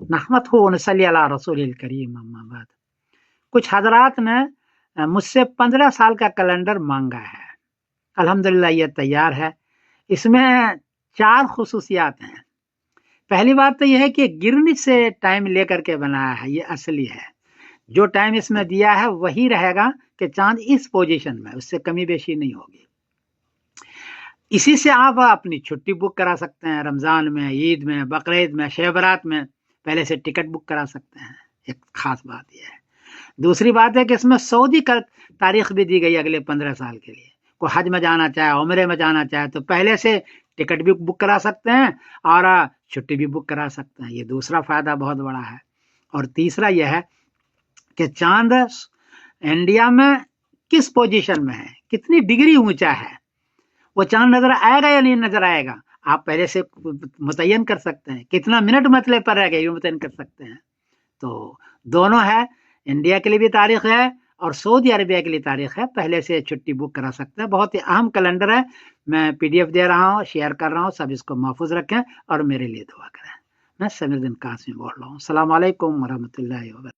नहमदहु व नसल्ली अला रसूलिल करीम अम्मा बाद। कुछ हजरात ने मुझसे 15 साल का कैलेंडर मांगा है। अल्हम्दुलिल्लाह ये तैयार है। इसमें 4 खुसूसियात हैं। पहली बात तो यह है कि गिरनी से टाइम लेकर के बनाया है, ये असली है। जो टाइम इसमें दिया है वही रहेगा कि चांद इस पोजीशन में, उससे कमी बेशी नहीं होगी। इसी से आप अपनी छुट्टी बुक करा सकते हैं, रमजान में, ईद में, बकरीद में, शब बारात में पहले से टिकट बुक करा सकते हैं। एक खास बात यह है। दूसरी बात है कि इसमें सऊदी का तारीख भी दी गई अगले 15 साल के लिए। कोई हज में जाना चाहे, उम्रे में जाना चाहे तो पहले से टिकट भी बुक करा सकते हैं और छुट्टी भी बुक करा सकते हैं। ये दूसरा फायदा बहुत बड़ा है। और तीसरा यह है कि चांद इंडिया में किस पोजीशन में है, कितनी डिग्री ऊंचा है, वो चांद नजर आएगा या नहीं नजर आएगा, आप पहले से मुतय्यन कर सकते हैं। कितना मिनट मतलब पर रहेगा ये मुतय्यन कर सकते हैं। तो दोनों है, इंडिया के लिए भी तारीख है और सऊदी अरबिया के लिए तारीख है। पहले से छुट्टी बुक करा सकते हैं। बहुत ही अहम कैलेंडर है। मैं PDF दे रहा हूँ, शेयर कर रहा हूँ। सब इसको महफूज रखें और मेरे लिए दुआ करें। मैं समीर दिन कासमी बोल रहा हूँ। अस्सलाम वालेकुम वरहमतुल्लाहि वबरकातुहू।